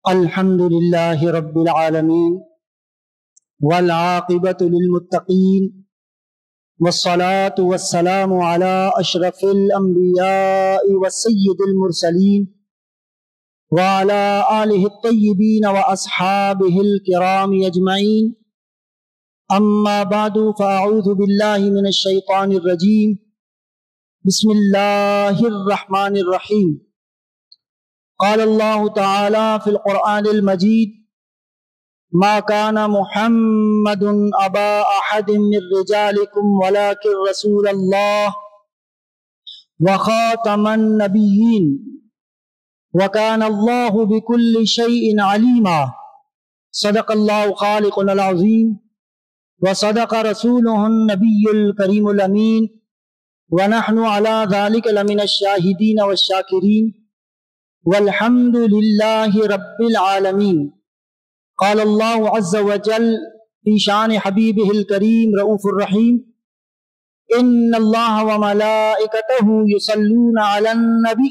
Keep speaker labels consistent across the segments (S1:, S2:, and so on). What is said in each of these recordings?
S1: الحمد لله رب العالمين والعاقبة للمتقين والصلاة والسلام على أشرف الأنبياء والسيد المرسلين وعلى آله الطيبين وأصحابه الكرام أجمعين. أما بعد فأعوذ بالله من الشيطان الرجيم. بسم الله الرحمن الرحيم. قال الله تعالى في القرآن المجيد: ما كان محمد أبا أحد من رجالكم ولكن رسول الله وخاتم النبيين وكان الله بكل شيء عليما. صدق الله خالقنا العظيم وصدق رسوله النبي الكريم الأمين ونحن على ذلك لمن الشاهدين والشاكرين والحمد لله رب العالمين. قال الله عز وجل في شان حبيبه الكريم رؤوف الرحيم: إن الله وملائكته يصلون على النبي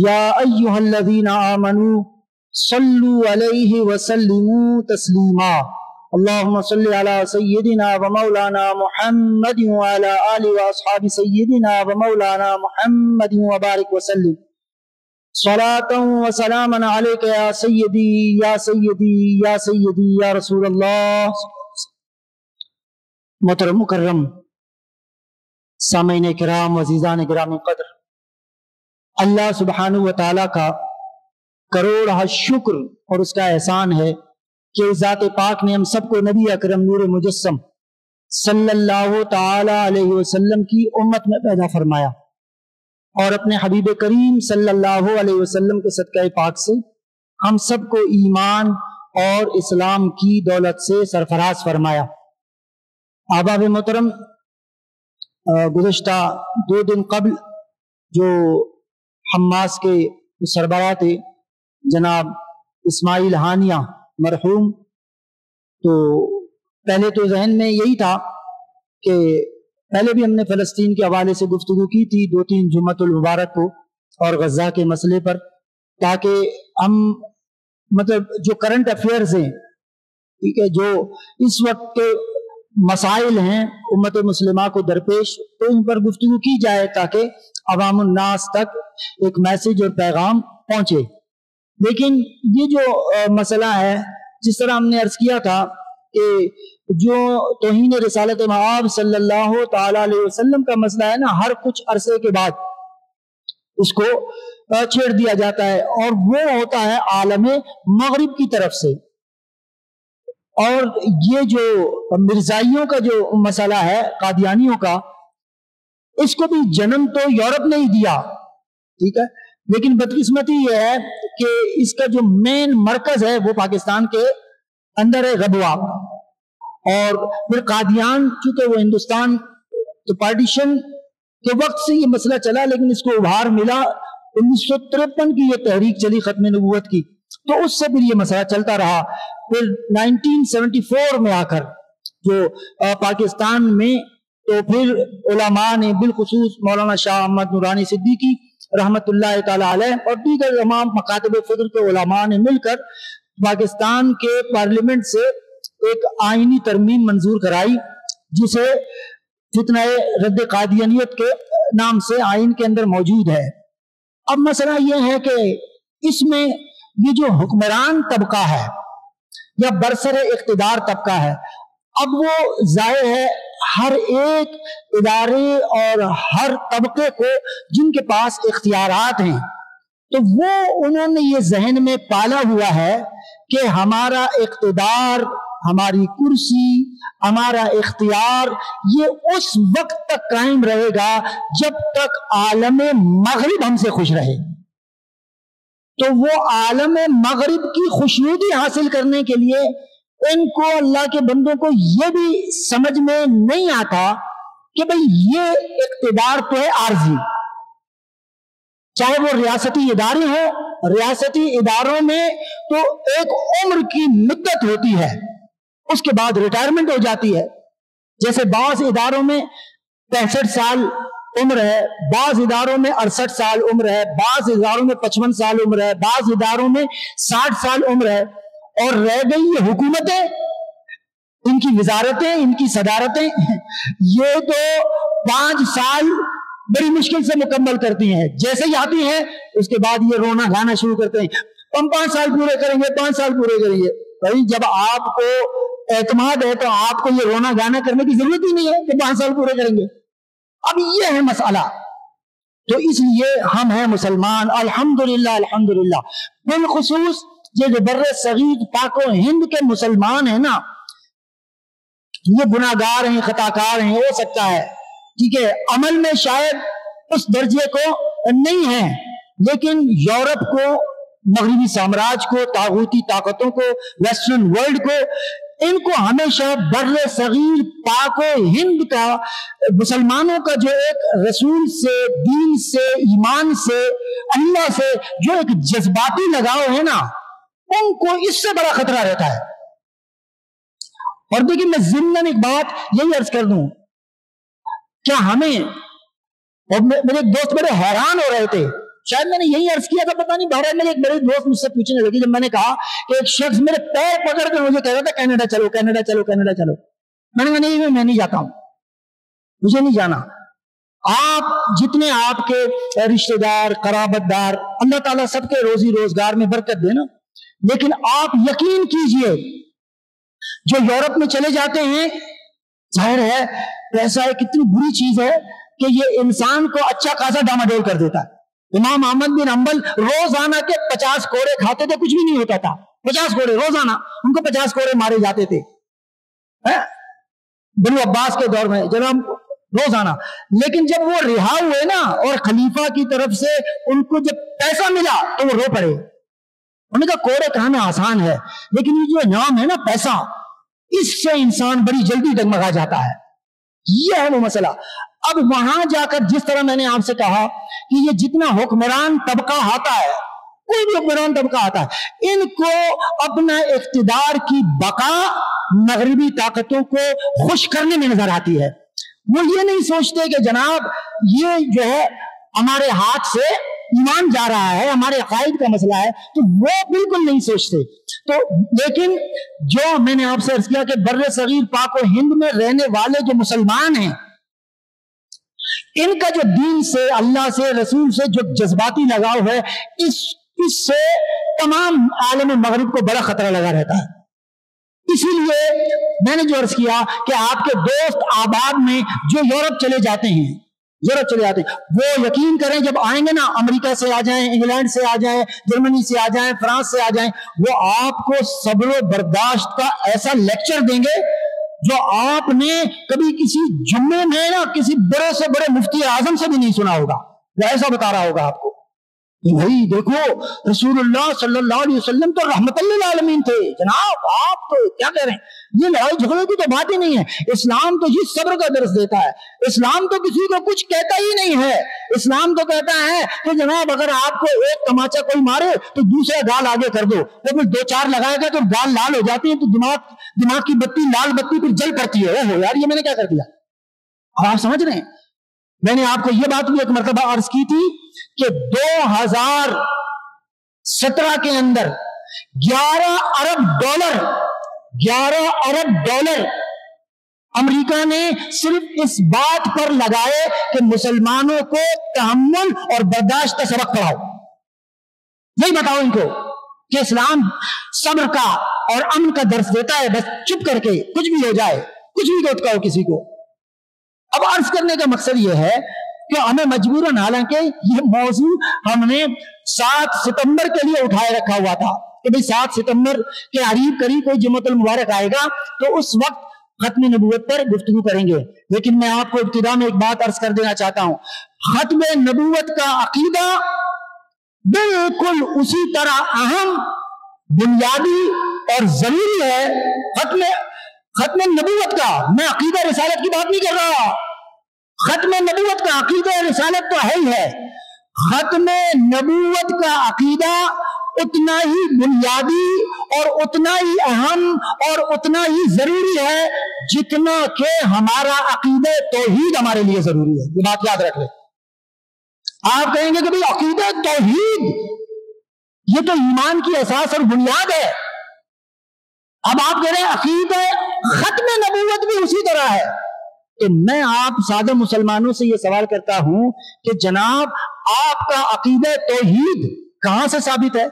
S1: يا أيها الذين آمنوا صلوا عليه وسلموا تسليما. اللهم صل على سيدنا ومولانا محمد وعلى آله وأصحاب سيدنا ومولانا محمد وبارك وسلم. صلاة وسلاما عليك يا سيدي يا سيدي يا سيدي يا رسول اللہ. محترم مکرم سامعین کرام عزیزان گرامی قدر، اللہ سبحانہ و تعالیٰ کا کروڑ شکر اور اس کا احسان ہے کہ ذات پاک نے ہم سب کو نبی اکرم نور مجسم صلی اللہ تعالی علیہ وسلم کی امت میں پیدا فرمایا اور اپنے حبیب کریم صلی اللہ علیہ وسلم کے صدقہ پاک سے ہم سب کو ایمان اور اسلام کی دولت سے سرفراز فرمایا. احباب محترم، گزشتہ 2 دن قبل جو حماس کے سربراہ تھے جناب اسماعیل ہانیہ مرحوم، تو پہلے تو ذہن میں یہی تھا کہ پہلے بھی ہم نے فلسطین کے حوالے سے گفتگو کی تھی 2-3 جمعۃ المبارک کو اور غزہ کے مسئلے پر، تاکہ ہم جو کرنٹ افیئرز ہیں، ٹھیک ہے، جو اس وقت کے مسائل ہیں امت مسلمہ کو درپیش، تو ان پر گفتگو کی جائے تاکہ عوام الناس تک ایک میسج اور پیغام پہنچے. لیکن یہ جو مسئلہ ہے، جس طرح ہم نے عرض کیا تھا کہ جو توہین رسالت مآب صلی اللہ تعالی علیہ وسلم کا مسئلہ ہے نا، ہر کچھ عرصے کے بعد اس کو چھیڑ دیا جاتا ہے، اور وہ ہوتا ہے عالم مغرب کی طرف سے. اور یہ جو مرزائیوں کا جو مسئلہ ہے قادیانیوں کا، اس کو بھی جنم تو یورپ نے ہی دیا، ٹھیک ہے، لیکن بدقسمتی یہ ہے کہ اس کا جو مین مرکز ہے وہ پاکستان کے اندر ہے، ربوہ. اور پھر قادیان، چونکہ وہ ہندوستان تو پارٹیشن کے وقت سے یہ مسئلہ چلا، لیکن اس کو ابھار ملا 1953 کی یہ تحریک چلی ختم نبوت کی، تو اس سے پھر یہ مسئلہ چلتا رہا. پھر 1974 میں آ کر جو پاکستان میں تو پھر علماء نے، بالخصوص مولانا شاہ احمد نورانی صدیقی رحمت اللہ تعالی علیہ اور دیگر تمام مکاتب فکر کے علماء نے مل کر پاکستان کے پارلیمنٹ سے ایک آئینی ترمیم منظور کرائی، جسے فتنہ رد قادیانیت کے نام سے آئین کے اندر موجود ہے. اب مسئلہ یہ ہے کہ اس میں یہ جو حکمران طبقہ ہے یا برسر اقتدار طبقہ ہے، اب وہ ظاہر ہے ہر ایک ادارے اور ہر طبقے کو جن کے پاس اختیارات ہیں، تو وہ انہوں نے یہ ذہن میں پالا ہوا ہے کہ ہمارا اقتدار، ہماری کرسی، ہمارا اختیار یہ اس وقت تک قائم رہے گا جب تک عالم مغرب ہم سے خوش رہے. تو وہ عالم مغرب کی خوشنودی حاصل کرنے کے لیے ان کو، اللہ کے بندوں کو، یہ بھی سمجھ میں نہیں آتا کہ بھئی یہ اقتدار تو ہے عارضی، چاہے وہ ریاستی ادارے ہوں، ریاستی اداروں میں تو ایک عمر کی مدت ہوتی ہے، اس کے بعد ریٹائرمنٹ ہو جاتی ہے. جیسے بعض اداروں میں 65 سال عمر ہے، بعض اداروں میں 68 سال عمر ہے، بعض اداروں میں 55 سال عمر ہے، بعض اداروں میں 60 سال عمر ہے، اور رہ گئی یہ حکومتیں، ان کی وزارتیں، ان کی صدارتیں، یہ تو 5 سال بڑی مشکل سے مکمل کرتی ہیں. جیسے ہی آتی ہیں اس کے بعد یہ رونا گانا شروع کرتے ہیں، ہم 5 سال پورے کریں گے، 5 سال پورے کریں گے. بھائی جب آپ کو اعتماد ہے تو آپ کو یہ رونا گانا کرنے کی ضرورت ہی نہیں ہے کہ 5 سال پورے کریں گے. اب یہ ہے مسئلہ. تو اس لیے ہم ہیں مسلمان، الحمدللہ الحمدللہ. بالخصوص یہ جو بر صغیر پاک و ہند کے مسلمان ہیں نا، یہ گناہگار ہیں، خطاکار ہیں، ہو سکتا ہے ٹھیک ہے عمل میں شاید اس درجے کو نہیں ہیں، لیکن یورپ کو، مغربی سامراج کو، طاغوتی طاقتوں کو، ویسٹرن ورلڈ کو، ان کو ہمیشہ بر صغیر پاک و ہند کا، مسلمانوں کا جو ایک رسول سے، دین سے، ایمان سے، اللہ سے جو ایک جذباتی لگاؤ ہے نا، ان کو اس سے بڑا خطرہ رہتا ہے. اور دیکھیں میں ضمن ایک بات یہی عرض کر دوں، کیا ہمیں، اور میرے ایک دوست بڑے حیران ہو رہے تھے، شاید میں نے یہی عرض کیا تھا، پتہ نہیں، بہرحال میرے ایک بڑے دوست مجھ سے پوچھنے لگے جب میں نے کہا کہ ایک شخص میرے پیر پکڑ کر مجھے کہہ رہا تھا کینیڈا چلو، کینیڈا چلو، کینیڈا چلو. میں نے کہا نہیں، میں نہیں جاتا ہوں، مجھے نہیں جانا. آپ جتنے آپ کے رشتہ دار، قرابت دار، اللہ تعالیٰ سب کے روزی روزگار میں برکت دے نا، لیکن آپ یقین کیجئے جو یورپ میں چلے جاتے ہیں، ظاہر ہے پیسہ ایک اتنی بری چیز ہے کہ یہ انسان کو اچھا خاصا ڈاماڈول کر دیتا ہے. امام احمد بن حنبل روزانہ کے 50 کوڑے کھاتے تھے، کچھ بھی نہیں ہوتا تھا. 50 کوڑے روزانہ، ان کو 50 کوڑے مارے جاتے تھے بنو عباس کے دور میں جناب، روزانہ. لیکن جب وہ رہا ہوئے نا اور خلیفہ کی طرف سے ان کو جب پیسہ ملا تو وہ رو پڑے. انہوں نے کہا کوڑے کھانا آسان ہے، لیکن یہ جو نام ہے نا پیسہ، اس سے انسان بڑی جلدی ڈگمگا جاتا ہے. یہ ہے وہ مسئلہ. اب وہاں جا کر جس طرح میں نے آپ سے کہا کہ یہ جتنا حکمران طبقہ آتا ہے، کوئی بھی حکمران طبقہ آتا ہے، ان کو اپنا اقتدار کی بقا مغربی طاقتوں کو خوش کرنے میں نظر آتی ہے. وہ یہ نہیں سوچتے کہ جناب یہ جو ہے ہمارے ہاتھ سے ایمان جا رہا ہے، ہمارے عقائد کا مسئلہ ہے، تو وہ بالکل نہیں سوچتے. تو لیکن جو میں نے آپ سے عرض کیا کہ بر صغیر پاک و ہند میں رہنے والے جو مسلمان ہیں، ان کا جو دین سے، اللہ سے، رسول سے جو جذباتی لگاؤ ہے، اس سے تمام عالم مغرب کو بڑا خطرہ لگا رہتا ہے. اسی لیے میں نے جو عرض کیا کہ آپ کے دوست آباد میں جو یورپ چلے جاتے ہیں، وہ یقین کریں جب آئیں گے نا، امریکہ سے آ جائیں، انگلینڈ سے آ جائیں، جرمنی سے آ جائیں، فرانس سے آ جائیں، وہ آپ کو صبر و برداشت کا ایسا لیکچر دیں گے جو آپ نے کبھی کسی جمعے میں نا کسی بڑے سے بڑے مفتی اعظم سے بھی نہیں سنا ہوگا. وہ ایسا بتا رہا ہوگا آپ کو کہ بھائی دیکھو رسول اللہ صلی اللہ علیہ وسلم تو رحمت للعالمین تھے. جناب آپ تو کیا کہہ رہے ہیں، یہ لڑائی جھگڑے کی تو بات ہی نہیں ہے. اسلام تو یہ صبر کا درس دیتا ہے. اسلام تو کسی کو کچھ کہتا ہی نہیں ہے. اسلام تو کہتا ہے کہ جناب اگر آپ کو ایک تماچا کوئی مارے تو دوسرا گال آگے کر دو، تو پھر 2-4 لگائے گا تو گال لال ہو جاتی ہے، تو دماغ کی بتی، لال بتی پھر جل پڑتی ہے. اوہ یار یہ میں نے کیا کر دیا. اب آپ سمجھ رہے ہیں، میں نے آپ کو یہ بات بھی ایک مرتبہ عرض کی تھی کہ 2017 کے اندر 11 ارب ڈالر امریکہ نے صرف اس بات پر لگائے کہ مسلمانوں کو تحمل اور برداشت کا سبق پڑھاؤ. نہیں بتاؤ ان کو کہ اسلام صبر کا اور امن کا درس دیتا ہے، بس چپ کر کے کچھ بھی ہو جائے، کچھ بھی دوت کہو کسی کو. اب عرض کرنے کا مقصد یہ ہے کہ ہمیں مجبوراً، حالانکہ یہ موضوع ہم نے 7 ستمبر کے لیے اٹھائے رکھا ہوا تھا کہ بھئی 7 ستمبر کے قریب کوئی جمعۃ المبارک آئے گا تو اس وقت ختم نبوت پر گفتگو کریں گے. لیکن میں آپ کو ابتدا میں ایک بات عرض کر دینا چاہتا ہوں، ختم نبوت کا عقیدہ بالکل اسی طرح اہم، بنیادی اور ضروری ہے. ختم نبوت کا، میں عقیدہ رسالت کی بات نہیں کر رہا، ختم نبوت کا عقیدہ رسالت تو ہے ہی ہے. ختم نبوت کا عقیدہ اتنا ہی بنیادی اور اتنا ہی اہم اور اتنا ہی ضروری ہے جتنا کہ ہمارا عقیدہ توحید ہمارے لیے ضروری ہے. یہ بات یاد رکھ لیں. آپ کہیں گے کہ بھئی عقیدہ توحید یہ تو ایمان کی اساس اور بنیاد ہے. اب آپ کہہ رہے ہیں عقیدہ ختم نبوت بھی اسی طرح ہے. تو میں آپ سادہ مسلمانوں سے یہ سوال کرتا ہوں کہ جناب آپ کا عقیدہ توحید کہاں سے ثابت ہے؟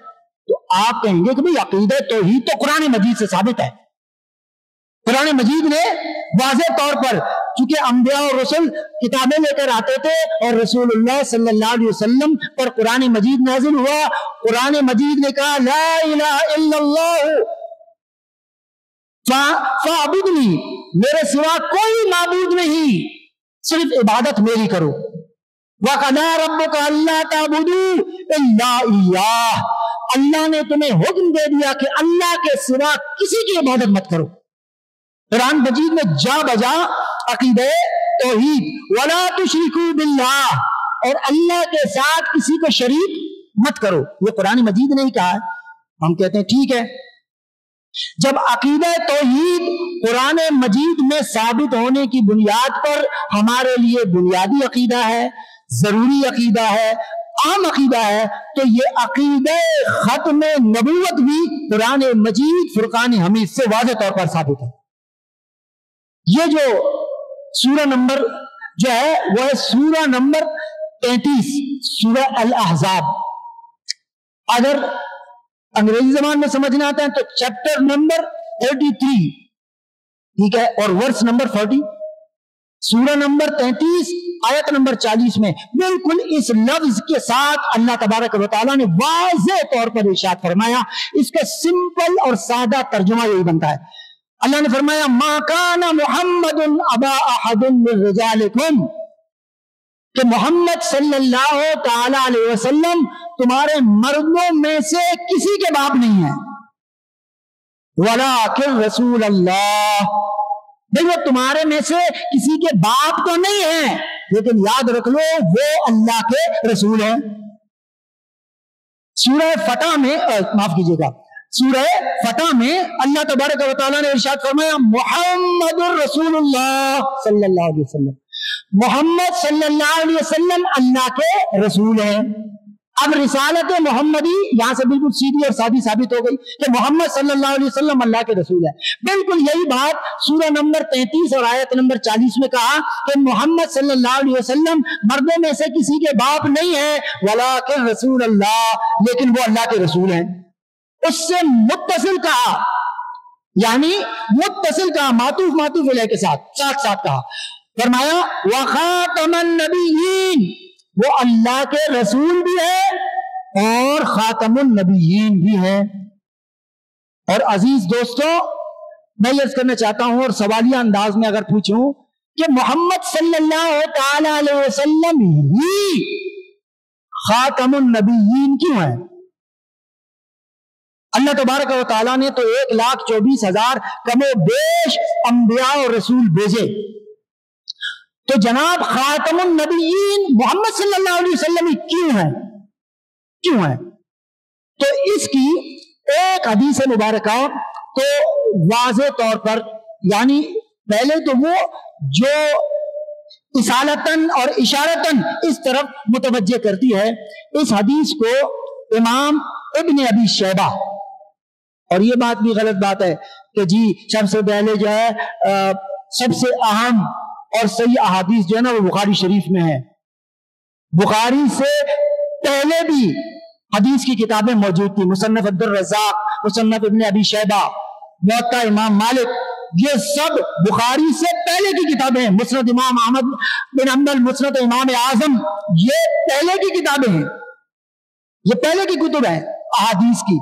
S1: تو آپ کہیں گے کہ بھئی عقیدہ توحید تو قرآن مجید سے ثابت ہے. قرآن مجید نے واضح طور پر، چونکہ انبیاء اور رسول کتابیں لے کر آتے تھے اور رسول اللہ صلی اللہ علیہ وسلم پر قرآن مجید نازل ہوا. قرآن مجید نے کہا لا الہ الا اللہ فاعبدنی، میرے سوا کوئی معبود نہیں، صرف عبادت میری کرو. وَقَضَىٰ رَبُّكَ أَلَّا تَعْبُدُوا إِلَّا إِيَّاهُ، اللہ نے تمہیں حکم دے دیا کہ اللہ کے سوا کسی کی عبادت مت کرو. قرآن مجید میں جا بجا عقیدہ توحید وَلَا تُشْرِكُوا بِاللَّهِ، اور اللہ کے ساتھ کسی کو شریک مت کرو، یہ قرآن مجید نے ہی کہا ہے. ہم کہتے ہیں ٹھیک ہے، جب عقیدہ توحید قرآن مجید میں ثابت ہونے کی بنیاد پر ہمارے لیے بنیادی عقیدہ ہے، ضروری عقیدہ ہے، عام عقیدہ ہے، تو یہ عقیدہ ختم نبوت بھی قرآن مجید فرقان حمید سے واضح طور پر ثابت ہے. یہ جو سورہ نمبر جو ہے وہ ہے سورہ نمبر 33، سورہ الاحزاب. اگر انگریزی زبان میں سمجھنا آتا ہے تو چیپٹر نمبر 33، ٹھیک ہے، اور ورس نمبر 40. سورہ نمبر 33 آیت نمبر 40 میں بالکل اس لفظ کے ساتھ اللہ تبارک و تعالیٰ نے واضح طور پر ارشاد فرمایا. اس کا سمپل اور سادہ ترجمہ یہی بنتا ہے. اللہ نے فرمایا ما کان محمد ابا احد من رجالکم، کہ محمد صلی اللہ تعالی علیہ وسلم تمہارے مردوں میں سے کسی کے باپ نہیں ہیں. ولیکن رسول اللہ، بھئی وہ تمہارے میں سے کسی کے باپ تو نہیں ہیں، لیکن یاد رکھ لو وہ اللہ کے رسول ہیں. سورہ فتح میں معاف کیجیے گا، سورہ فتح میں اللہ تبارک و تعالیٰ نے ارشاد فرمایا محمد الرسول اللہ صلی اللہ علیہ وسلم، محمد صلی اللہ علیہ وسلم اللہ کے رسول ہیں. اب رسالت محمدی یہاں سے بالکل سیدھی اور سادھی ثابت ہو گئی کہ محمد صلی اللہ علیہ وسلم اللہ کے رسول ہے. بالکل یہی بات سورہ نمبر 33 اور آیت نمبر 40 میں کہا کہ محمد صلی اللہ علیہ وسلم مردوں میں سے کسی کے باپ نہیں ہے، ولیکن رسول اللہ، لیکن وہ اللہ کے رسول ہیں. اس سے متصل کہا، یعنی متصل کہا، معطوف علیہ کے ساتھ ساتھ کہا، فرمایا وخاتم النبیین، وہ اللہ کے رسول بھی ہے اور خاتم النبیین بھی ہے. اور عزیز دوستو، میں یہ کرنا چاہتا ہوں اور سوالیہ انداز میں اگر پوچھوں کہ محمد صلی اللہ تعالی علیہ وسلم ہی خاتم النبیین کیوں ہے؟ اللہ تبارک و تعالیٰ نے تو 1,24,000 کم و بیش انبیاء اور رسول بھیجے، تو جناب خاتم النبیین محمد صلی اللہ علیہ وسلم کیوں ہے؟ تو اس کی ایک حدیث مبارکہ تو واضح طور پر، یعنی پہلے تو وہ جو اصالتاً اور اشارتاً اس طرف متوجہ کرتی ہے، اس حدیث کو امام ابن ابی شیبہ، اور یہ بات بھی غلط بات ہے کہ جی سب سے پہلے جو ہے سب سے اہم اور صحیح احادیث جو ہے نا وہ بخاری شریف میں ہے. بخاری سے پہلے بھی حدیث کی کتابیں موجود تھی، مصنف عبد الرزاق، مصنف ابن ابی شیبہ، موطا امام مالک، یہ سب بخاری سے پہلے کی کتابیں ہیں. مسند امام احمد بن حنبل، مسند امام اعظم، یہ پہلے کی کتابیں ہیں، یہ پہلے کی کتب ہیں احادیث کی.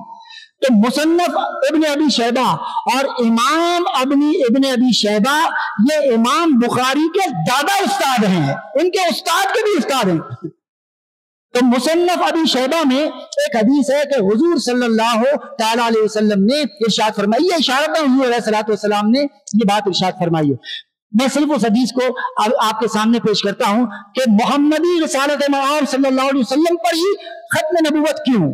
S1: تو مصنف ابن ابی شیبہ اور امام ابن ابی شیبہ یہ امام بخاری کے دادا استاد ہیں، ان کے استاد کے بھی استاد ہیں. تو مصنف ابی شیبہ میں ایک حدیث ہے کہ حضور صلی اللہ تعالی علیہ وسلم نے ارشاد فرمائی، یہ اشارت ہے حضور علیہ الصلوۃ والسلام نے یہ بات ارشاد فرمائی ہے. میں صرف اس حدیث کو آپ کے سامنے پیش کرتا ہوں کہ محمدی رسالت مآب صلی اللہ علیہ وسلم پر ہی ختم نبوت کیوں،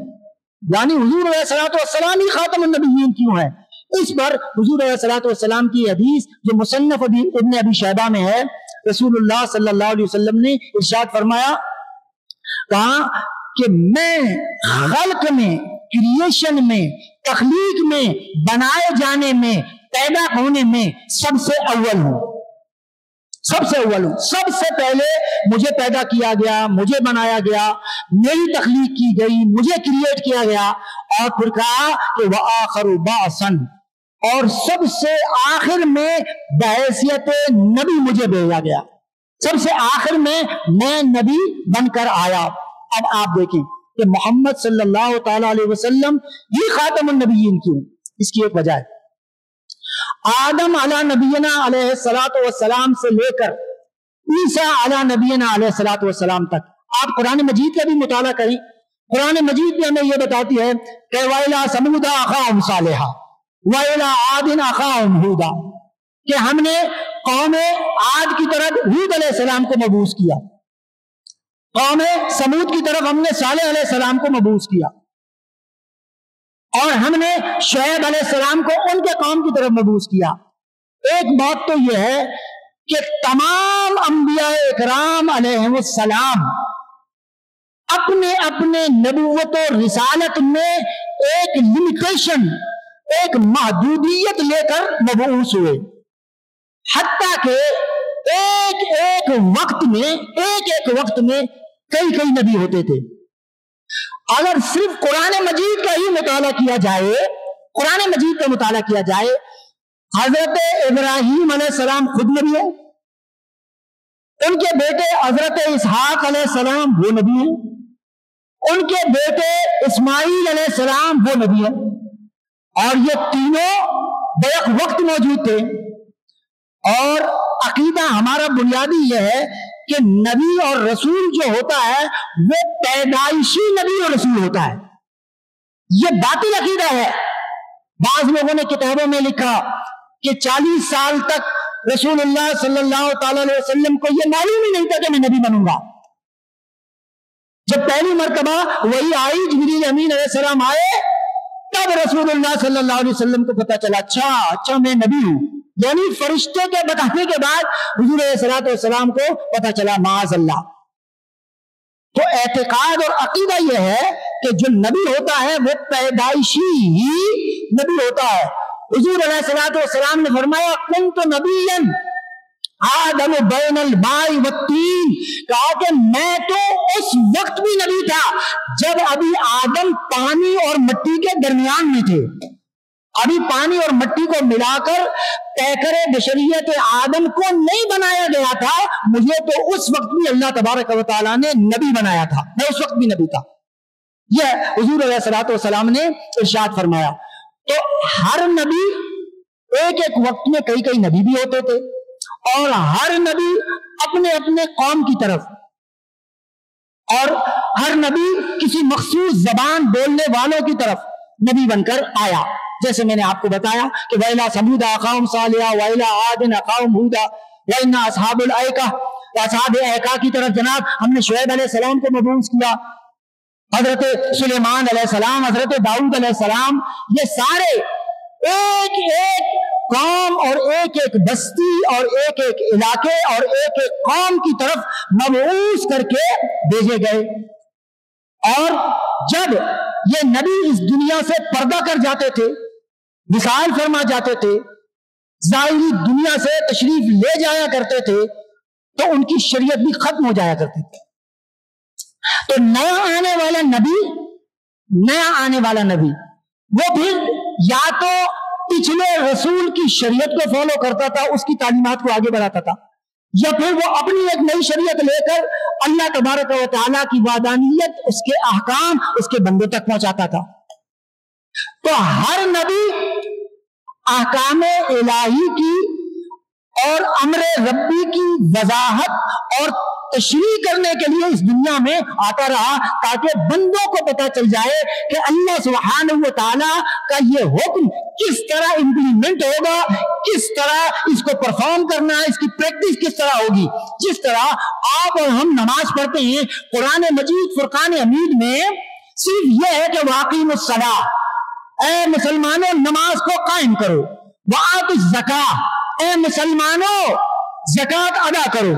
S1: یعنی حضور علیہ الصلوۃ والسلام ہی خاتم النبیین کیوں ہے؟ اس پر حضور علیہ الصلوۃ والسلام کی حدیث جو مصنف ابن ابی شیبہ میں ہے، رسول اللہ صلی اللہ علیہ وسلم نے ارشاد فرمایا، کہا کہ میں خلق میں، کریشن میں، تخلیق میں، بنائے جانے میں، پیدا ہونے میں سب سے اول ہوں، سب سے اول ہوں، سب سے پہلے مجھے پیدا کیا گیا، مجھے بنایا گیا، میری تخلیق کی گئی، مجھے کریٹ کیا گیا، اور پھر کہا کہ وآخر بعثا، اور سب سے آخر میں بحیثیت نبی مجھے بھیجا گیا، سب سے آخر میں نبی بن کر آیا۔ اب آپ دیکھیں کہ محمد صلی اللہ تعالی علیہ وسلم یہ خاتم النبیین کیوں؟ اس کی ایک وجہ ہے، آدم علی نبینا علیہ الصلوۃ والسلام سے لے کر عیسیٰ علی نبینا علیہ الصلوۃ والسلام تک آپ قرآن مجید کا بھی مطالعہ کریں، قرآن مجید بھی ہمیں یہ بتاتی ہے کہ وَإِلَىٰ ثَمُودَ أَخَاهُمْ صَالِحًا وَإِلَىٰ عَادٍ أَخَاهُمْ هُودًا، کہ ہم نے قوم عاد کی طرف ہود علیہ السلام کو مبعوث کیا، قوم سمود کی طرف ہم نے صالح علیہ السلام کو مبعوث کیا، اور ہم نے شعیب علیہ السلام کو ان کے قوم کی طرف مبعوث کیا۔ ایک بات تو یہ ہے کہ تمام انبیاء اکرام علیہ السلام اپنے اپنے نبوت و رسالت میں ایک لمیٹیشن، ایک محدودیت لے کر مبعوث ہوئے، حتیٰ کہ ایک وقت میں کئی نبی ہوتے تھے۔ اگر صرف قرآن مجید کا ہی مطالعہ کیا جائے، قرآن مجید کا مطالعہ کیا جائے، حضرت ابراہیم علیہ السلام خود نبی ہے، ان کے بیٹے حضرت اسحاق علیہ السلام وہ نبی ہیں، ان کے بیٹے اسماعیل علیہ السلام وہ نبی ہیں، اور یہ تینوں بیک وقت موجود تھے۔ اور عقیدہ ہمارا بنیادی یہ ہے کہ نبی اور رسول جو ہوتا ہے وہ پیدائشی نبی اور رسول ہوتا ہے، یہ باطل عقیدہ ہے۔ بعض لوگوں نے کتابوں میں لکھا کہ 40 سال تک رسول اللہ صلی اللہ تعالی علیہ وسلم کو یہ معلوم ہی نہیں تھا کہ میں نبی بنوں گا۔ جب پہلی مرتبہ وہی آئی، جبریل امین علیہ السلام آئے، تب رسول اللہ صلی اللہ علیہ وسلم کو پتا چلا اچھا میں نبی ہوں، یعنی فرشتے کے بتانے کے بعد حضور علیہ الصلوۃ والسلام کو پتا چلا معاذ اللہ۔ تو اعتقاد اور عقیدہ یہ ہے کہ جو نبی ہوتا ہے وہ پیدائشی ہی نبی ہوتا ہے۔ حضور علیہ الصلوۃ والسلام نے فرمایا کنت نبیا آدم بین الماء والطین، کہا کہ میں تو اس وقت بھی نبی تھا جب ابھی آدم پانی اور مٹی کے درمیان میں تھے، ابھی پانی اور مٹی کو ملا کر پیکر بشریت آدم کو نہیں بنایا گیا تھا، مجھے تو اس وقت بھی اللہ تبارک و تعالیٰ نے نبی بنایا تھا، میں اس وقت بھی نبی تھا۔ یہ حضور علیہ الصلوۃ والسلام نے ارشاد فرمایا۔ تو ہر نبی ایک وقت میں کئی نبی بھی ہوتے تھے، اور ہر نبی اپنے اپنے قوم کی طرف، اور ہر نبی کسی مخصوص زبان بولنے والوں کی طرف نبی بن کر آیا۔ جیسے میں نے آپ کو بتایا کہ وَإِلَىٰ ثَمُودَ أَخَاهُمْ صَالِحًا وَإِلَىٰ عَادٍ أَخَاهُمْ هُودًا وَإِنَّ أَصْحَابَ الْأَيْكَةِ، اصحاب ایکا کی طرف جناب ہم نے شعیب علیہ السلام کو مبعوث کیا، حضرت سلیمان علیہ السلام، حضرت داؤد علیہ السلام، یہ سارے ایک قوم اور ایک بستی اور ایک علاقے اور ایک قوم کی طرف مبعوث کر کے بھیجے گئے۔ اور جب یہ نبی اس دنیا سے پردہ کر جاتے تھے، وصال فرما جاتے تھے، ظاہری دنیا سے تشریف لے جایا کرتے تھے، تو ان کی شریعت بھی ختم ہو جایا کرتی تھی۔ تو نیا آنے والا نبی وہ پھر یا تو پچھلے رسول کی شریعت کو فالو کرتا تھا، اس کی تعلیمات کو آگے بڑھاتا تھا، یا پھر وہ اپنی ایک نئی شریعت لے کر اللہ تبارک و تعالیٰ کی وحدانیت، اس کے احکام اس کے بندوں تک پہنچاتا تھا۔ تو ہر نبی احکام الہی کی اور امر ربی کی وضاحت اور تشریح کرنے کے لیے اس دنیا میں آتا رہا، تاکہ بندوں کو پتا چل جائے کہ اللہ سبحانہ و تعالیٰ کا یہ حکم کس طرح امپلیمنٹ ہوگا، کس طرح اس کو پرفارم کرنا ہے، اس کی پریکٹس کس طرح ہوگی۔ جس طرح آپ اور ہم نماز پڑھتے ہیں، قرآن مجید فرقان حمید میں صرف یہ ہے کہ واقیم الصلاۃ، اے مسلمانوں نماز کو قائم کرو، وآتوا الزکاۃ، اے مسلمانوں زکات ادا کرو۔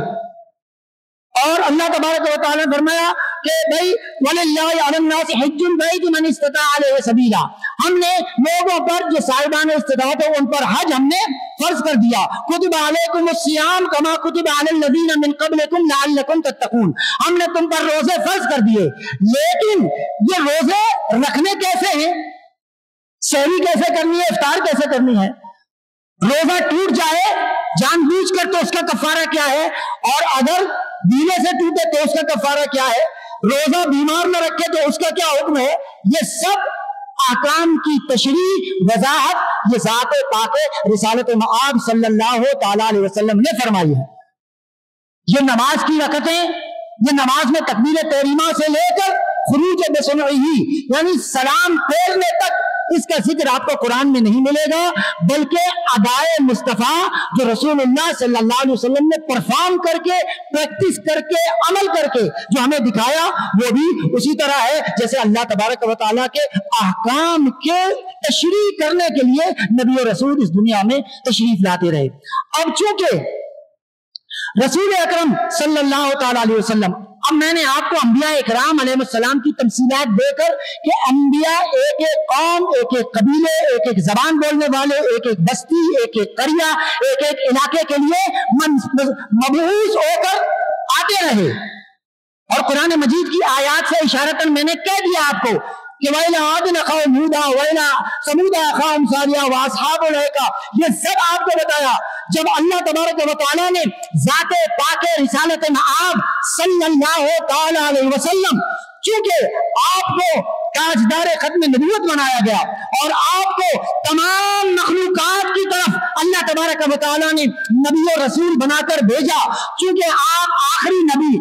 S1: اور اللہ تبارک و تعالیٰ نے فرمایا کہ بھائی وَلِلَّهِ عَلَى النَّاسِ حِجُّ الْبَيْتِ مَنِ اسْتَطَاعَ إِلَيْهِ سَبِيلًا، ہم نے لوگوں پر جو صاحبان استطاعت ہو ان پر حج ہم نے فرض کر دیا۔ كُتِبَ عَلَيْكُمُ الصِّيَامُ كَمَا كُتِبَ عَلَى الَّذِينَ مِن قَبْلِكُمْ لَعَلَّكُمْ تَتَّقُونَ، ہم نے تم پر روزے فرض کر دیے۔ لیکن یہ روزے رکھنے کیسے ہیں؟ سحری کیسے کرنی ہے، افطار کیسے کرنی ہے؟ روزہ ٹوٹ جائے جان بوجھ کر تو اس کا کفارہ کیا ہے، اور اگر بیوے سے ٹوٹے تو اس کا کفارہ کیا ہے، روزہ بیمار نہ رکھے تو اس کا کیا حکم ہے، یہ سب احکام کی تشریح وضاحت یہ ذات پاک رسالت مآب صلی اللہ تعالی علیہ وسلم نے فرمائی ہے۔ یہ نماز کی رکعتیں، یہ نماز میں تکبیر تحریمہ سے لے کر خروج بسمعہ یعنی سلام پھیرنے تک اس کا ذکر آپ کو قرآن میں نہیں ملے گا، بلکہ ادائے مصطفیٰ جو رسول اللہ صلی اللہ علیہ وسلم نے پرفارم کر کے، پریکٹس کر کے، عمل کر کے جو ہمیں دکھایا وہ بھی اسی طرح ہے جیسے اللہ تبارک و تعالیٰ کے احکام کے تشریح کرنے کے لیے نبی و رسول اس دنیا میں تشریف لاتے رہے۔ اب چونکہ رسول اکرم صلی اللہ تعالیٰ علیہ وسلم، اب میں نے آپ کو انبیاء اکرام علیہ السلام کی تمثیلات دے کر کہ انبیاء ایک ایک قوم، ایک ایک قبیلے، ایک ایک زبان بولنے والے، ایک ایک بستی، ایک ایک قریہ، ایک ایک علاقے کے لیے مبعوث ہو کر آتے رہے، اور قرآن مجید کی آیات سے اشارتاً میں نے کہہ دیا آپ کو کہ وَإِلَىٰ عَادٍ أَخَاهُمْ هُودًا وَإِلَىٰ ثَمُودَ أَخَاهُمْ صَالِحًا وَأَصْحَابُ الْأَيْكَةِ، یہ سب آپ کو بتایا جب اللہ تبارک و تعالیٰ نے ذات پاک رسالت مآب صلی اللہ تعالی علیہ وسلم، چونکہ آپ کو تاجدار ختم نبوت بنایا گیا اور آپ کو تمام مخلوقات کی طرف اللہ تبارک و تعالیٰ نے نبی و رسول بنا کر بھیجا، چونکہ آپ آخری نبی،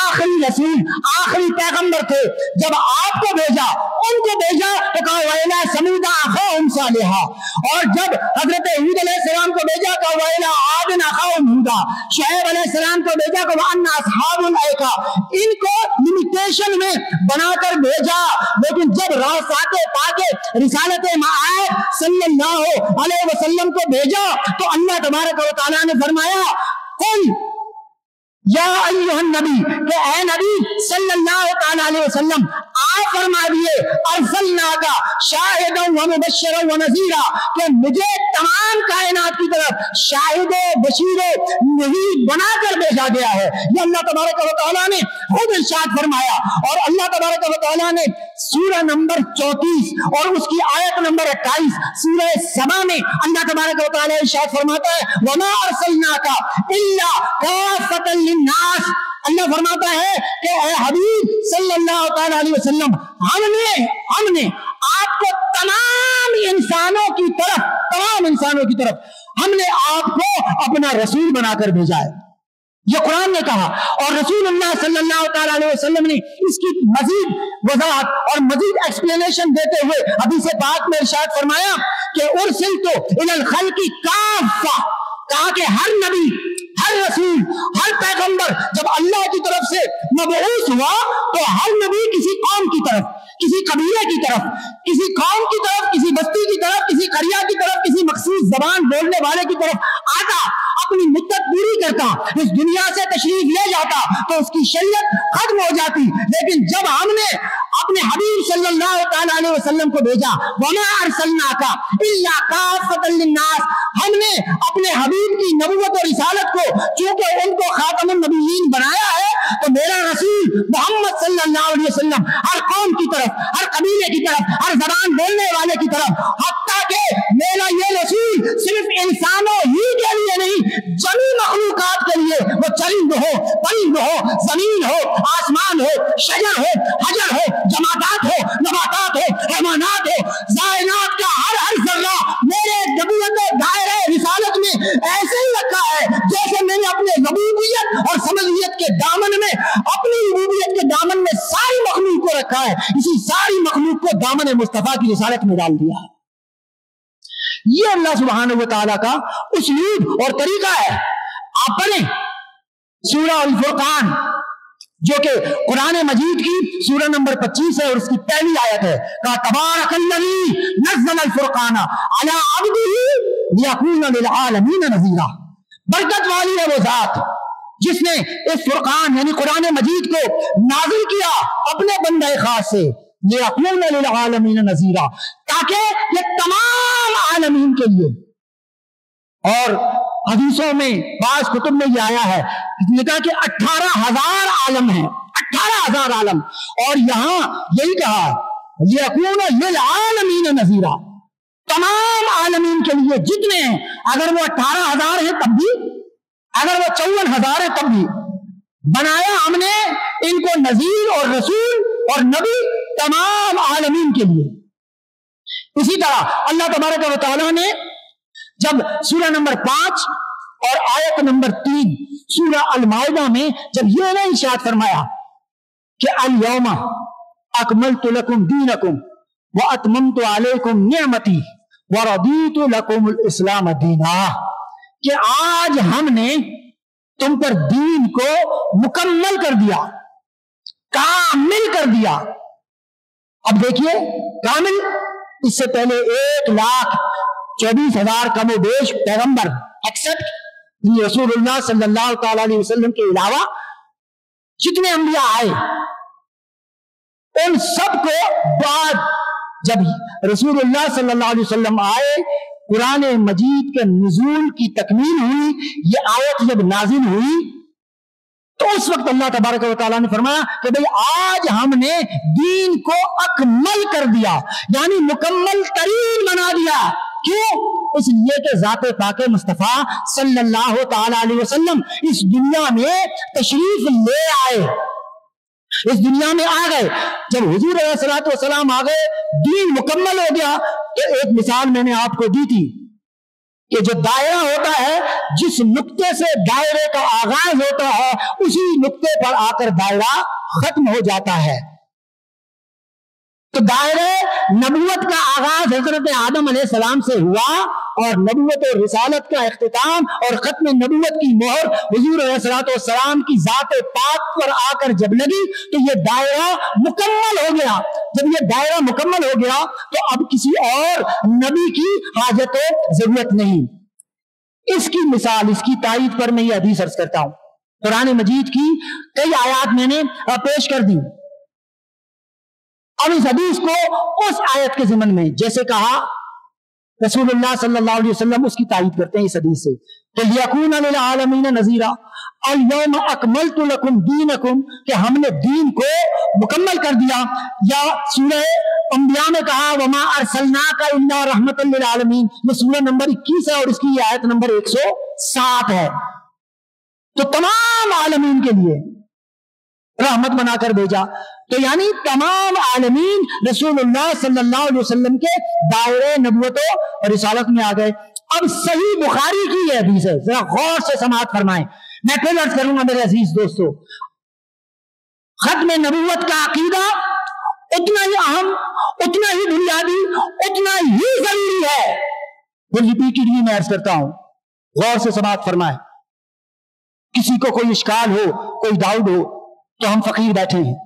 S1: آخری رسول، آخری پیغمبر تھے، جب آپ کو بھیجا، ان کو بھیجا تو کہا وَإِلَىٰ ثَمُودَ أَخَاهُمْ صَالِحًا، اور جب حضرت ہود علیہ السلام کو بھیجا کہا وَإِلَىٰ عَادٍ أَخَاهُمْ هُودًا، شعیب علیہ السلام کو بھیجا کہ وَأَنَّ أَصْحَابُ الْأَيْكَةِ، ان کو لمیٹیشن میں بنا کر بھیجا، لیکن جب رسالت پاک رسالت مآب صلی اللہ علیہ وسلم کو بھیجا تو اللہ تبارک و تعالیٰ نے فرمایا قل یا ایھا النبی، کہ اے نبی صلی اللہ تعالیٰ علیہ وسلم آپ فرما دیے ارسلناک شاہدا ومبشرا ونذیرا، کہ مجھے تمام کائنات کی طرف شاہد و بشیر و نذیر بنا کر بھیجا گیا ہے۔ یہ اللہ تبارک و تعالیٰ نے خود ارشاد فرمایا، اور اللہ تبارک و تعالیٰ نے سورہ نمبر 34 اور اس کی آیت نمبر 28 سورہ سبا میں اللہ تبارک و تعالیٰ ارشاد فرماتا ہے وما ارسلناک الا کافۃ للناس، اللہ فرماتا ہے کہ اے حبیب صلی اللہ تعالیٰ علیہ وسلم ہم نے آپ کو تمام انسانوں کی طرف ہم نے آپ کو اپنا رسول بنا کر بھیجا ہے، یہ قرآن نے کہا، اور رسول اللہ صلی اللہ تعالیٰ علیہ وسلم نے اس کی مزید وضاحت اور مزید ایکسپلینیشن دیتے ہوئے حدیث پاک میں ارشاد فرمایا کہ ارسلت الی الخلق کافہ، کہا کہ ہر نبی، ہر رسول، ہر پیغمبر جب اللہ کی طرف سے مبعوث ہوا تو ہر نبی کسی قوم کی طرف، کسی قبیلے کی طرف، کسی قوم کی طرف، کسی بستی کی طرف، کسی قریہ کی طرف، کسی مخصوص زبان بولنے والے کی طرف آتا، اپنی مدت پوری کرتا، اس دنیا سے تشریف لے جاتا تو اس کی شریعت ختم ہو جاتی، لیکن جب ہم نے اپنے حبیب صلی اللہ تعالیٰ علیہ وسلم کو بھیجا وما ارسلناک الا کافۃ للناس، ہم نے اپنے حبیب کی نبوت اور رسالت کو چونکہ ان کو خاتم النبیین بنایا ہے تو میرا رسول محمد صلی اللہ علیہ وسلم ہر قوم کی طرف، ہر قبیلے کی طرف، ہر زبان بولنے والے کی طرف، حتیٰ کہ میرا یہ رسول صرف انسانوں ہی کے لیے نہیں، جمی مخلوقات کے لیے، وہ چرند ہو، پرند ہو، زمین ہو، آسمان ہو، شجر ہو، حجر ہو، جمادات ہو، نباتات ہو، حیوانات ہو، کائنات کا ہر ذرہ میرے نبوت دائرہ رسالت میں ایسے ہی رکھا ہے جیسے میں نے اپنے ربوبیت اور سمدیت کے دامن میں، اپنی ربوبیت کے دامن میں ساری مخلوق کو رکھا ہے، اسی ساری مخلوق کو دامن مصطفیٰ کی رسالت میں ڈال دیا۔ یہ اللہ سبحانہ و تعالیٰ کا اسلوب اور طریقہ ہے۔ آپ پڑھیں سورہ الفرقان جو کہ قرآن مجید کی سورہ نمبر 25 ہے اور اس کی پہلی آیت ہے. کہا تبارک الذی نزل الفرقان علی عبدہ لیکون للعالمین نذیرا. برکت والی ہے وہ ذات جس نے اس فرقان یعنی قرآن مجید کو نازل کیا اپنے بندہ خاص سے لیکون للعالمین نذیرا، تاکہ یہ تمام عالمین کے لیے. اور حدیثوں میں بعض کتب میں یہ آیا ہے کہا کہ 18,000 عالم ہیں، 18,000 عالم، اور یہاں یہی کہا لیکون للعالمین نذیرا، تمام عالمین کے لیے جتنے ہیں، اگر وہ 18,000 ہیں تب بھی، اگر وہ 54,000 ہیں تب بھی بنایا ہم نے ان کو نذیر اور رسول اور نبی تمام عالمین کے لیے. اسی طرح اللہ تبارک و تعالیٰ نے جب سورہ نمبر 5 اور آیت نمبر 3 سورہ المائدہ میں جب یہ نہ ارشاد فرمایا کہ الیوم اکملت لکم دینکم واتممت علیکم نعمتی ورضیت لکم الاسلام دینا، کہ آج ہم نے تم پر دین کو مکمل کر دیا، کامل کر دیا. اب دیکھیے کامل، اس سے پہلے 1,24,000 کم و بیش پیغمبر ایکسپٹ رسول اللہ صلی اللہ تعالی علیہ وسلم کے علاوہ جتنے انبیاء آئے، ان سب کو بعد جب رسول اللہ صلی اللہ علیہ وسلم آئے، قرآن مجید کے نزول کی تکمیل ہوئی، یہ آیت جب نازل ہوئی تو اس وقت اللہ تبارک و تعالیٰ نے فرمایا کہ بھئی آج ہم نے دین کو اکمل کر دیا، یعنی مکمل ترین بنا دیا. کیوں؟ اس لیے کہ ذات پاک مصطفیٰ صلی اللہ تعالی علیہ وسلم اس دنیا میں تشریف لے آئے، اس دنیا میں آ گئے. جب حضور علیہ الصلوۃ والسلام آ گئے، دین مکمل ہو گیا. تو ایک مثال میں نے آپ کو دی تھی کہ جو دائرہ ہوتا ہے، جس نقطے سے دائرے کا آغاز ہوتا ہے اسی نقطے پر آ کر دائرہ ختم ہو جاتا ہے. تو دائرہ نبوت کا آغاز حضرت آدم علیہ السلام سے ہوا، اور نبوت اور رسالت کا اختتام اور ختم نبوت کی مہر حضور علیہ الصلوۃ والسلام کی ذات پاک پر آ کر جب لگی تو یہ دائرہ مکمل ہو گیا. جب یہ دائرہ مکمل ہو گیا تو اب کسی اور نبی کی حاجت و ضرورت نہیں. اس کی مثال، اس کی تائید پر میں یہ حدیث عرض کرتا ہوں. قرآن مجید کی کئی آیات میں نے پیش کر دی. اب اس حدیث کو اس آیت کے ضمن میں جیسے کہا رسول اللہ صلی اللہ علیہ وسلم اس کی تائید کرتے ہیں اس حدیث سے کہ لیکون للعالمین نذیرا الیوم اکملت لکم دینکم، کہ ہم نے دین کو مکمل کر دیا. یا سورہ انبیاء میں کہا وما ارسلناک الا رحمۃ للعالمین، یہ سورہ نمبر 21 ہے اور اس کی آیت نمبر 107 ہے. تو تمام عالمین کے لیے رحمت بنا کر بھیجا. تو یعنی تمام عالمین رسول اللہ صلی اللہ علیہ وسلم کے دائرے نبوت اور رسالت میں آ گئے. اب صحیح بخاری کی یہ حدیث ہے، ذرا غور سے سماعت فرمائیں. میں پھر عرض کروں گا میرے عزیز دوستو، ختم نبوت کا عقیدہ اتنا ہی اہم، اتنا ہی بنیادی، اتنا ہی ضروری ہے. وہ ریپیٹڈلی میں عرض کرتا ہوں، غور سے سماعت فرمائیں. کسی کو کوئی اشکال ہو، کوئی ڈاؤٹ ہو تو ہم فقیر بیٹھے ہیں.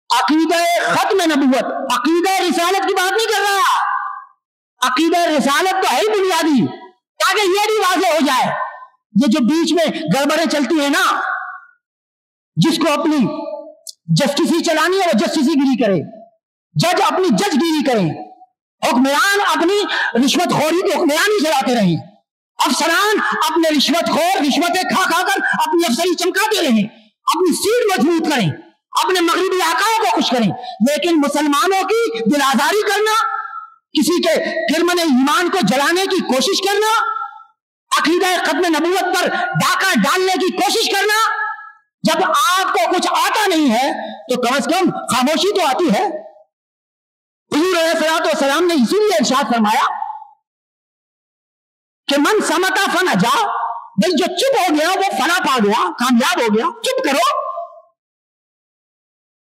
S1: عقیدہ ختم نبوت، عقیدہ رسالت کی بات نہیں کر رہا. عقیدہ رسالت تو ہے ہی بنیادی، تاکہ یہ بھی واضح ہو جائے. یہ جو بیچ میں گڑبڑیں چلتی ہیں نا، جس کو اپنی جسٹسی چلانی ہے وہ جسٹسی گیری کرے، جج اپنی جج گیری کریں، حکمران اپنی رشوت خوری کی حکمرانی چلاتے رہیں، افسران اپنے رشوت خور رشوتیں کھا کھا کر اپنی افسری چمکاتے رہیں، اپنی سیٹ مضبوط کریں، اپنے مغربی آقاؤں کو خوش کریں. لیکن مسلمانوں کی دل آزاری کرنا، کسی کے خرمن ایمان کو جلانے کی کوشش کرنا، عقیدہ ختم نبوت پر ڈاکہ ڈالنے کی کوشش کرنا، جب آپ کو کچھ آتا نہیں ہے تو کم از کم خاموشی تو آتی ہے. حضور علیہ الصلوۃ والسلام نے اسی لیے ارشاد فرمایا کہ من سمتا فنجا، بھئی جو چپ ہو گیا وہ فلاح پا گیا، کامیاب ہو گیا. چپ کرو،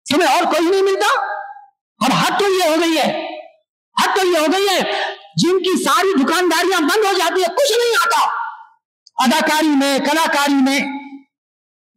S1: تمہیں اور کوئی نہیں ملتا. اب حد تو یہ ہو گئی ہے، حد تو یہ ہو گئی ہے جن کی ساری دکانداریاں بند ہو جاتی ہے، کچھ نہیں آتا اداکاری میں، کلاکاری میں.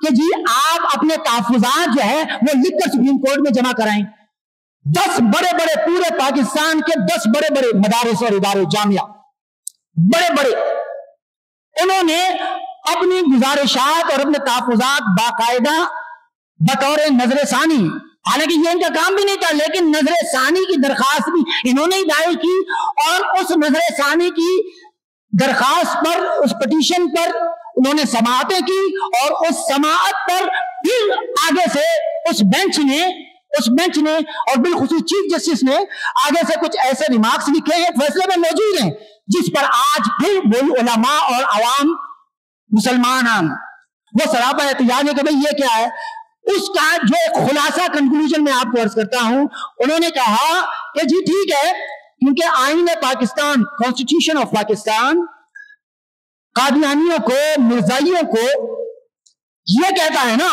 S1: کہ جی آپ اپنے تحفظات جو ہے وہ لکھ کر سپریم کورٹ میں جمع کرائیں. 10 بڑے بڑے پورے پاکستان کے 10 بڑے بڑے مدارس اور ادارے جامعہ بڑے بڑے انہوں نے اپنی گزارشات اور اپنے تحفظات باقاعدہ بطور نظر ثانی، حالانکہ یہ ان کا کام بھی نہیں تھا، لیکن نظر ثانی کی درخواست بھی انہوں نے ہی دائر کی، اور اس نظر ثانی کی درخواست پر، اس پٹیشن پر انہوں نے سماعتیں کی، اور اس سماعت پر پھر آگے سے اس بینچ نے اور بالخصوص چیف جسٹس نے آگے سے کچھ ایسے ریمارکس لکھے ہیں، فیصلے میں موجود ہیں، جس پر آج پھر وہی علماء اور عوام مسلمان وہ سراپا احتجاج ہے کہ بھئی یہ کیا ہے. اس کا جو ایک خلاصہ کنکلوژن میں آپ کو عرض کرتا ہوں، انہوں نے کہا کہ جی ٹھیک ہے، کیونکہ آئین پاکستان، کانسٹیٹیوشن آف پاکستان قادیانیوں کو، مرزائیوں کو یہ کہتا ہے نا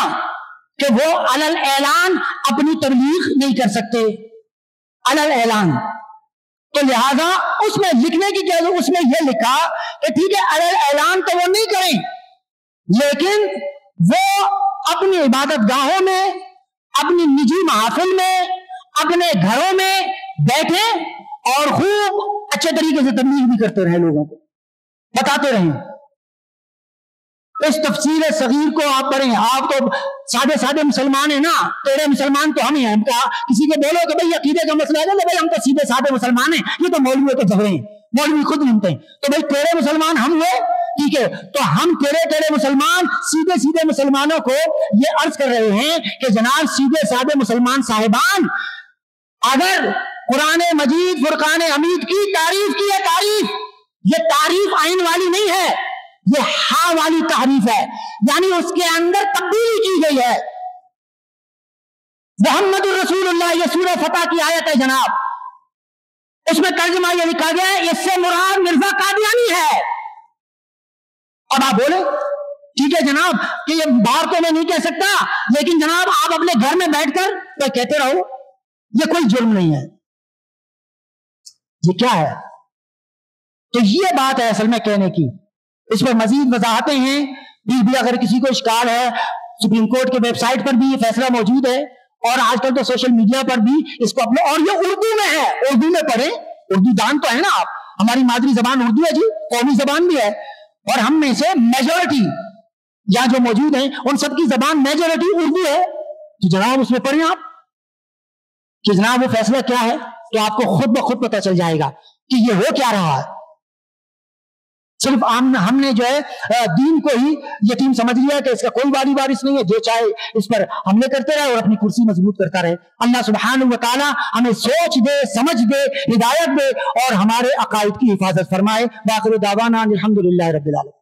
S1: کہ وہ علل اعلان اپنی تبلیغ نہیں کر سکتے، علل اعلان. تو لہذا اس میں لکھنے کی کیا، اس میں یہ لکھا کہ ٹھیک ہے علل اعلان تو وہ نہیں کریں، لیکن وہ اپنی عبادت گاہوں میں، اپنی نجی محافل میں، اپنے گھروں میں بیٹھے اور خوب اچھے طریقے سے تبلیغ بھی کرتے رہے، لوگوں کو بتاتے رہیں. اس تفسیر صغیر کو آپ پڑھیں. آپ تو سادے مسلمان ہیں نا، تیرے مسلمان تو ہم ہی ہیں. ہم کا کسی کو بولو کہ بھئی عقیدے کا مسئلہ ہے نا، بھئی ہم تو سیدھے سادے مسلمان ہیں، یہ تو مولویوں کے جھگڑے ہیں، مولوی خود ملتے ہیں. تو بھئی تیرے مسلمان ہم ہوئے، ٹھیک ہے، تو ہم تیرے مسلمان سیدھے مسلمانوں کو یہ عرض کر رہے ہیں کہ جناب سیدھے سادے مسلمان صاحبان، اگر قرآن مجید فرقان حمید کی تعریف کی ہے، تعریف، یہ تعریف عین والی نہیں ہے، یہ ہاں والی تعریف ہے، یعنی اس کے اندر تبدیلی کی گئی ہے. محمد الرسول اللہ، یہ سورہ فتح کی آیت ہے جناب، اس میں ترجمہ یہ لکھا گیا ہے اس سے مراد مرزا قادیانی ہے. اب آپ بولے ٹھیک ہے جناب کہ یہ باہر تو میں نہیں کہہ سکتا، لیکن جناب آپ اپنے گھر میں بیٹھ کر تو کہتے رہو، یہ کوئی جرم نہیں ہے. یہ کیا ہے؟ تو یہ بات ہے اصل میں کہنے کی. اس پر مزید وضاحتیں ہیں، پھر بھی اگر کسی کو اشکال ہے، سپریم کورٹ کے ویب سائٹ پر بھی یہ فیصلہ موجود ہے، اور آج کل تو سوشل میڈیا پر بھی اس کو اپنے، اور یہ اردو میں ہے، اردو میں پڑھیں، اردو دان تو ہے نا آپ، ہماری مادری زبان اردو ہے جی، قومی زبان بھی ہے، اور ہم میں سے میجورٹی یہاں جو موجود ہیں ان سب کی زبان میجورٹی اردو ہے. تو جناب اس میں پڑھیں آپ کہ جناب وہ فیصلہ کیا ہے، تو آپ کو خود بخود پتہ چل جائے گا کہ یہ ہو کیا رہا ہے. صرف ہم نے جو ہے دین کو ہی یتیم سمجھ لیا کہ اس کا کوئی واری وارث نہیں ہے، جو چاہے اس پر حملے کرتے رہے اور اپنی کرسی مضبوط کرتا رہے. اللہ سبحانہ و تعالی ہمیں سوچ دے، سمجھ دے، ہدایت دے، اور ہمارے عقائد کی حفاظت فرمائے. باخر دعوانا الحمدللہ رب العالمین.